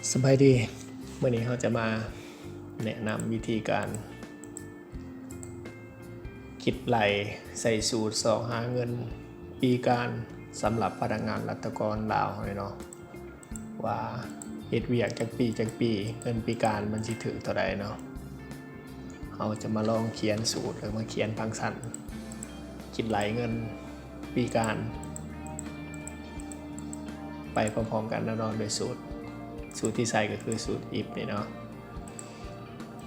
สบายดีเมื่อนี้เขาจะมาแนะนำวิธีการคิดไหลใส่สูตรสองหาเงินปีการสำหรับพนักงานรัฐกรลาวเนาะว่าเฮ็ดเวียกจากปีเงินปีการมันสิถือเท่าใดเนาะเขาจะมาลองเขียนสูตรหรือมาเขียนฟังก์ชันคิดไหลเงินปีการไปพร้อมๆกันแล้วเนาะโดยสูตรที่ใส่ก็คือสูตร if นี่เนาะ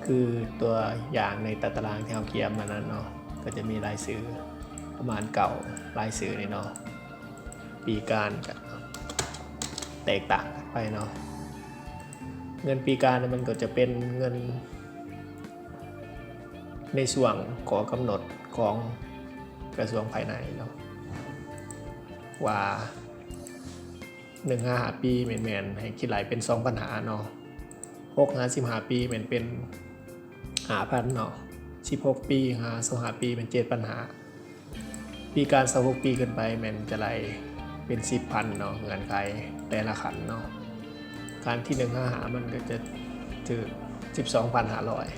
คือตัวอย่างในตารางที่เราเขียนมานั้นเนาะก็จะมีรายชื่อประมาณเก่ารายชื่อนี่เนาะปีการกับแตกต่างกันไปเนาะเงินปีการมันก็จะเป็นเงินในส่วนขอกำหนดของกระทรวงภายในเนาะว่า1-5 ปีแมนให้คิดไหลเป็น2ปัญหาเนาะ6-15 ปีแมนเป็น5,000เนาะ16 ปี5-25 ปีเป็น7ปัญหาปีการ26 ปีขึ้นไปแมนจะไหลเป็น10,000เนาะเงื่อนไขแต่ละขันเนาะการที่1-5มันก็จะถือ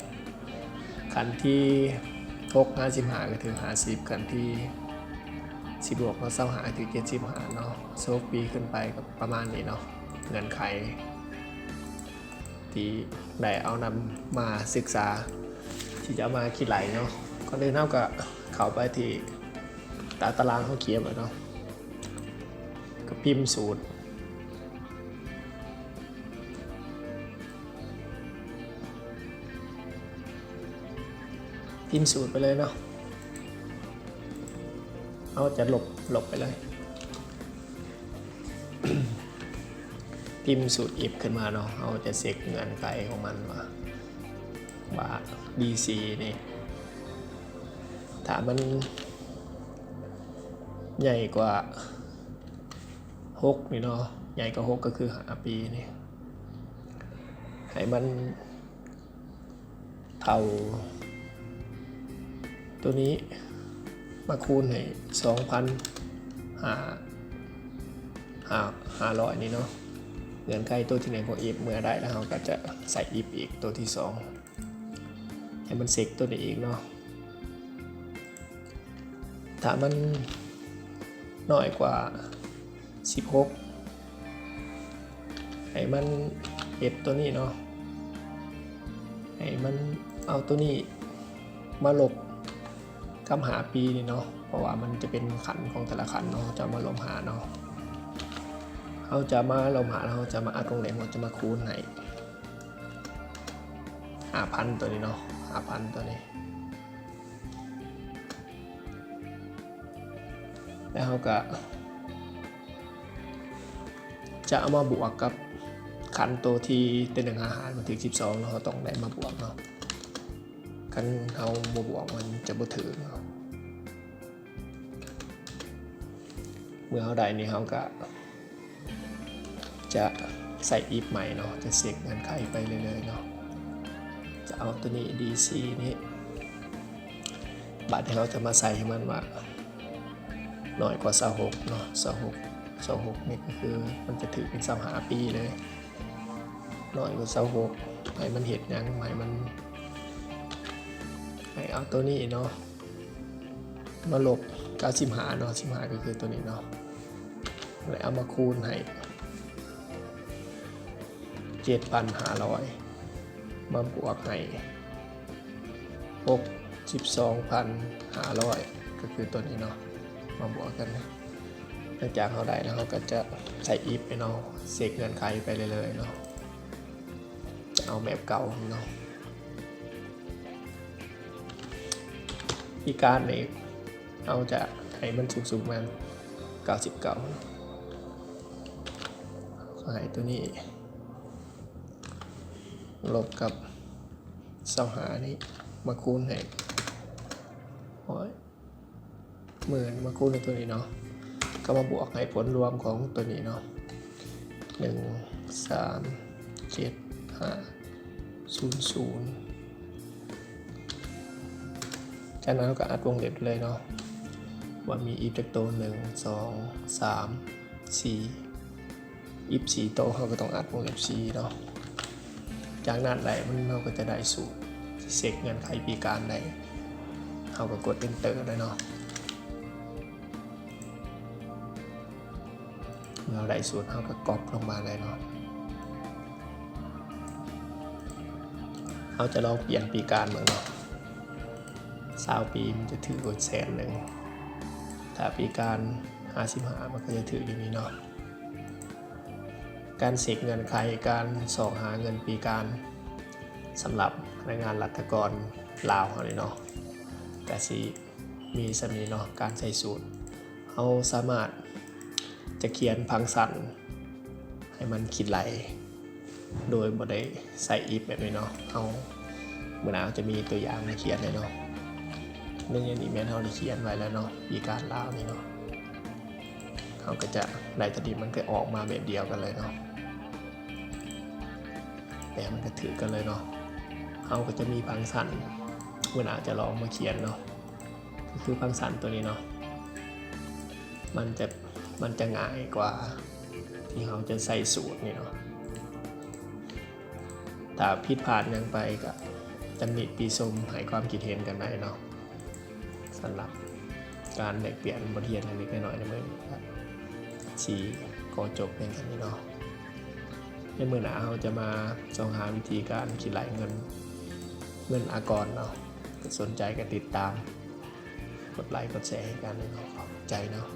12,500 ขันที่6-15ก็ถือ50ขันที่16เราเศร้าหาถึง75เนาะ2 ปีขึ้นไปกับประมาณนี้เนาะเงื่อนไขที่ได้เอานำมาศึกษาที่จะมาคิดไหลเนาะก็เลยเท่ากับเข้าไปที่ตารางเขาเขียนไว้เนาะก็พิมพ์สูตรไปเลยเนาะเอาจะหลบไปเลย พิมพ์สูตร if ขึ้นมาเนาะเอาจะเช็คเงื่อนไขของมันว่า DC นี่ถ้ามันใหญ่กว่า6นี่เนาะใหญ่กว่า6ก็คือ5 ปีนี่ให้มันเท่าตัวนี้มาคูณให้ 2,500 นี่เนาะเงื่อนไขตัวที่1ของ if เมื่อได้แล้วเราก็จะใส่ if อีกตัวที่2ให้มันเซกตัวนี้อีกเนาะถ้ามันน้อยกว่า16ให้มันเฮ็ดตัวนี้เนาะให้มันเอาตัวนี้มาลบกับหาปีนี่เนาะเพราะว่ามันจะเป็นขันของแต่ละขันเนาะจะมาลบหาเนาะเขาจะมาลบหาเราจะมาอัดตรงไหนเราจะมาคูณให้5,000ตัวนี้เนาะ5,000ตัวนี้แล้วเขาก็จะเอามาบวกกับขันตัวที่เป็น1-5มาถึง12เราต้องได้มาบวกเนาะกันเขาบวกมันจะบ่ถือเนาะเมื่อเขาได้นี่เขาก็จะใส่ if ใหม่เนาะจะเช็คเงื่อนไขไปเรื่อยๆเนาะจะเอาตัวนี้ DC นี้บัตรที่เราจะมาใส่ให้มันว่าน้อยกว่า26เนาะ26นี่ก็คือมันจะถือเป็น25 ปีเลยน้อยกว่า26ให้มันเห็นยังให้มันให้เอาตัวนี้เนาะมาลบ95เนาะ15ก็คือตัวนี้เนาะแล้วเอามาคูณให้ 7,500 มาบวกให้62,500 ก็คือตัวนี้เนาะมาบวกกันหลังจากเขาได้แล้วเขาก็จะใส่ if ไปเนาะเสกเงื่อนไขไปเลยๆเนาะจะเอาแบบเก่าเนาะปีการนี้เอาจะให้มันสูงๆมา99ก็ให้ตัวนี้ลบกับ25นี้มาคูณให้10,000มาคูณในตัวนี้เนาะก็มาบวกให้ผลรวมของตัวนี้เนาะ137,500จากนั้นเราก็อัดวงเล็บเลยเนาะว่ามี if จากตัว1 2 3 4 อิฟ4โตวเขาก็ต้องอัดวงเล็บ4เนาะจากนั้นไหลมันเราก็จะได้สูตรเซ็กเงินไขปีการได้เขาก็กด enter ได้เนาะเราได้สูตรเขาก็ก๊อปลงมาเลยเนาะเขาจะลองเปลี่ยนปีการเหมือนเนาะ20 ปีมันจะถือกด100,000ถ้าปีการ55มันก็จะถืออย่างนี้เนาะการเสกเงินใครการสอบหาเงินปีการสำหรับพนักงานรัฐกรลาวเขาเลยเนาะแต่สิมีสมีเนาะการใส่สูตรเขาสามารถจะเขียนพังสันให้มันคิดไหลโดยบ่ได้ใส่อีฟแบบนี้เนาะเขาเมื่อหนาวจะมีตัวอย่างในเขียนเลยเนาะเรื่องนี้แม่นเขาได้เขียนไว้แล้วเนาะปีการลาวนี่เนาะเขาก็จะไล่ตดีมันก็ออกมาแบบเดียวกันเลยเนาะแต่มันก็ถือกันเลยเนาะเขาก็จะมีพังสันเมื่อหนาวจะลองมาเขียนเนาะก็คือพังสันตัวนี้เนาะมันจะง่ายกว่าที่เขาจะใส่สูตรนี่เนาะถ้าผิดพลาดยังไปก็ตำหนิปีชมให้ความคิดเห็นกันได้เนาะสำหรับการแลกเปลี่ยนบทเรียนเล็กๆน้อยๆในมือครับชี้ก็จบเพียงแค่นี้เนาะในมือหน้าเราจะมาส่องหาวิธีการคิดไหลเงินอากรเนาะสนใจก็ติดตามกดไลค์กดแชร์ให้กันเลยเนาะขอบใจเนาะ